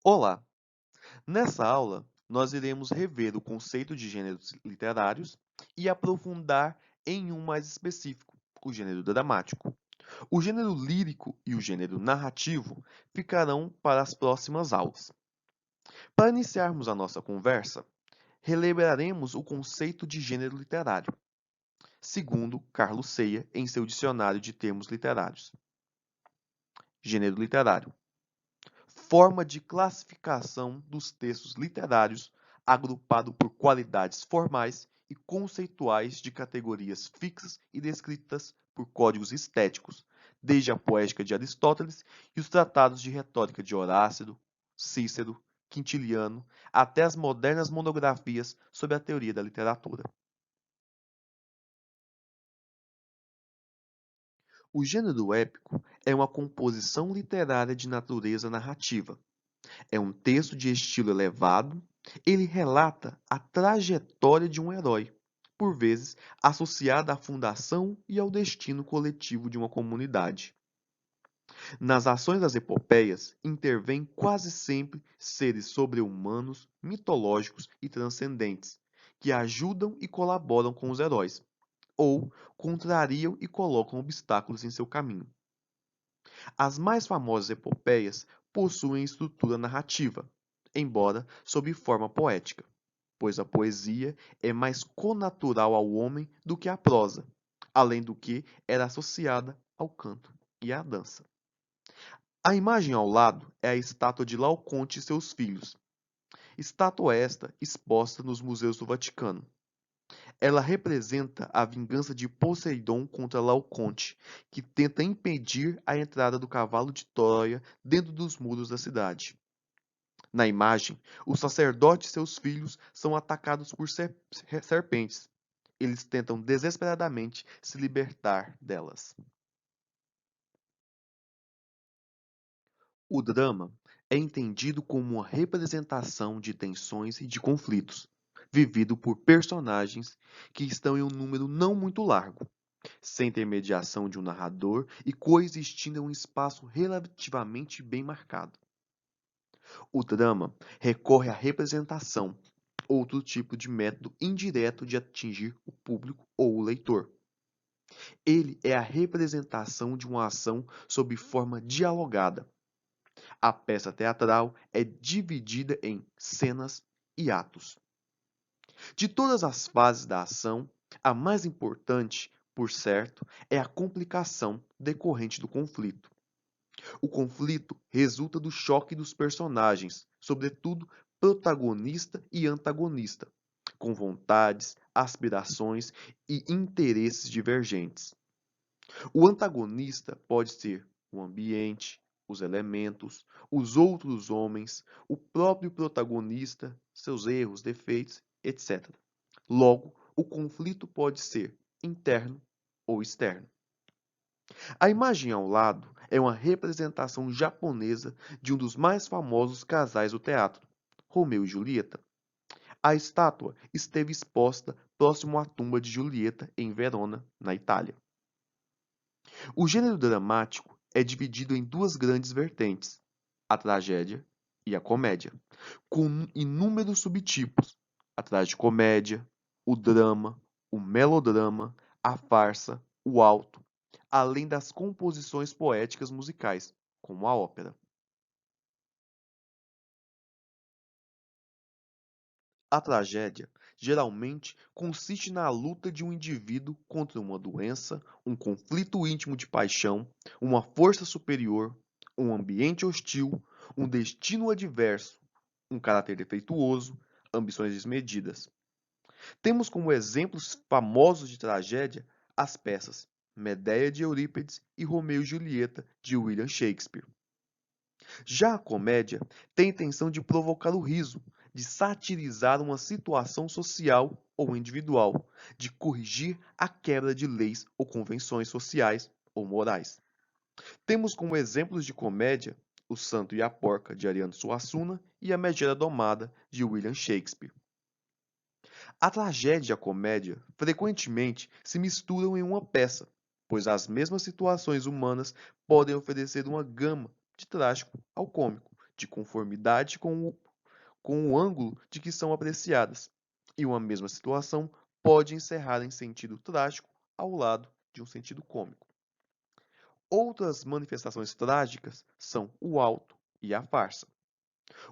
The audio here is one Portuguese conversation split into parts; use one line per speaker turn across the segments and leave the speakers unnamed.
Olá! Nessa aula, nós iremos rever o conceito de gêneros literários e aprofundar em um mais específico, o gênero dramático. O gênero lírico e o gênero narrativo ficarão para as próximas aulas. Para iniciarmos a nossa conversa, relembraremos o conceito de gênero literário, segundo Carlos Ceia em seu dicionário de termos literários. Gênero literário: forma de classificação dos textos literários agrupado por qualidades formais e conceituais de categorias fixas e descritas por códigos estéticos, desde a poética de Aristóteles e os tratados de retórica de Horácio, Cícero, Quintiliano, até as modernas monografias sobre a teoria da literatura. O gênero épico é uma composição literária de natureza narrativa. É um texto de estilo elevado. Ele relata a trajetória de um herói, por vezes associada à fundação e ao destino coletivo de uma comunidade. Nas ações das epopeias, intervêm quase sempre seres sobre-humanos, mitológicos e transcendentes, que ajudam e colaboram com os heróis, ou contrariam e colocam obstáculos em seu caminho. As mais famosas epopeias possuem estrutura narrativa, embora sob forma poética, pois a poesia é mais connatural ao homem do que a prosa, além do que era associada ao canto e à dança. A imagem ao lado é a estátua de Laoconte e seus filhos, estátua esta exposta nos museus do Vaticano. Ela representa a vingança de Poseidon contra Laoconte, que tenta impedir a entrada do cavalo de Troia dentro dos muros da cidade. Na imagem, o sacerdote e seus filhos são atacados por serpentes. Eles tentam desesperadamente se libertar delas. O drama é entendido como uma representação de tensões e de conflitos, vivido por personagens que estão em um número não muito largo, sem intermediação de um narrador e coexistindo em um espaço relativamente bem marcado. O drama recorre à representação, outro tipo de método indireto de atingir o público ou o leitor. Ele é a representação de uma ação sob forma dialogada. A peça teatral é dividida em cenas e atos. De todas as fases da ação, a mais importante, por certo, é a complicação decorrente do conflito. O conflito resulta do choque dos personagens, sobretudo protagonista e antagonista, com vontades, aspirações e interesses divergentes. O antagonista pode ser o ambiente, os elementos, os outros homens, o próprio protagonista, seus erros, defeitos, etc. Logo, o conflito pode ser interno ou externo. A imagem ao lado é uma representação japonesa de um dos mais famosos casais do teatro, Romeu e Julieta. A estátua esteve exposta próximo à tumba de Julieta em Verona, na Itália. O gênero dramático é dividido em duas grandes vertentes, a tragédia e a comédia, com inúmeros subtipos: a tragicomédia, o drama, o melodrama, a farsa, o alto, além das composições poéticas musicais, como a ópera. A tragédia geralmente consiste na luta de um indivíduo contra uma doença, um conflito íntimo de paixão, uma força superior, um ambiente hostil, um destino adverso, um caráter defeituoso, ambições desmedidas. Temos como exemplos famosos de tragédia as peças Medéia de Eurípides e Romeu e Julieta de William Shakespeare. Já a comédia tem a intenção de provocar o riso, de satirizar uma situação social ou individual, de corrigir a quebra de leis ou convenções sociais ou morais. Temos como exemplos de comédia O Santo e a Porca, de Ariano Suassuna, e A Megera Domada, de William Shakespeare. A tragédia e a comédia frequentemente se misturam em uma peça, pois as mesmas situações humanas podem oferecer uma gama de trágico ao cômico, de conformidade com o ângulo de que são apreciadas, e uma mesma situação pode encerrar em sentido trágico ao lado de um sentido cômico. Outras manifestações trágicas são o auto e a farsa.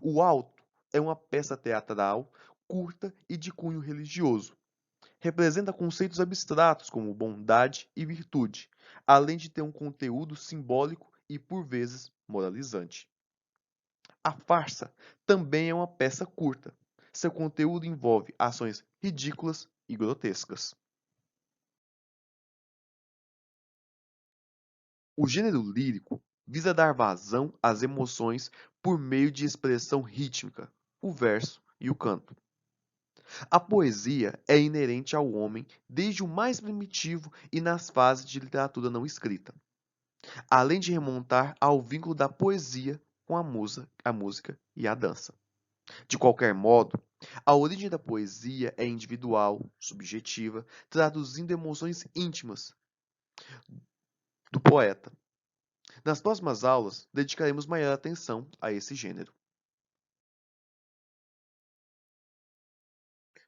O auto é uma peça teatral curta e de cunho religioso. Representa conceitos abstratos como bondade e virtude, além de ter um conteúdo simbólico e, por vezes, moralizante. A farsa também é uma peça curta. Seu conteúdo envolve ações ridículas e grotescas. O gênero lírico visa dar vazão às emoções por meio de expressão rítmica, o verso e o canto. A poesia é inerente ao homem desde o mais primitivo e nas fases de literatura não escrita, além de remontar ao vínculo da poesia com a música e a dança. De qualquer modo, a origem da poesia é individual, subjetiva, traduzindo emoções íntimas do poeta. Nas próximas aulas, dedicaremos maior atenção a esse gênero.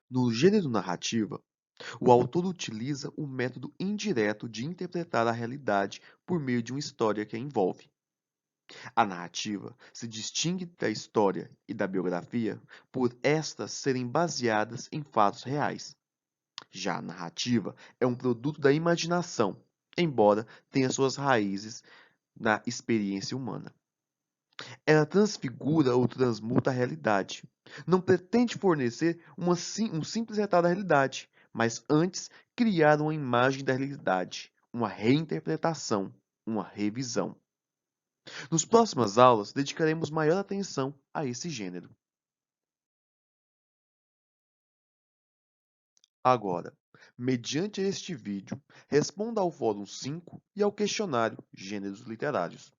No gênero narrativa, o autor utiliza o método indireto de interpretar a realidade por meio de uma história que a envolve. A narrativa se distingue da história e da biografia por estas serem baseadas em fatos reais. Já a narrativa é um produto da imaginação, embora tenha suas raízes na experiência humana. Ela transfigura ou transmuta a realidade. Não pretende fornecer um simples retrato da realidade, mas antes criar uma imagem da realidade, uma reinterpretação, uma revisão. Nas próximas aulas, dedicaremos maior atenção a esse gênero. Agora, mediante este vídeo, responda ao Fórum 5 e ao questionário Gêneros Literários.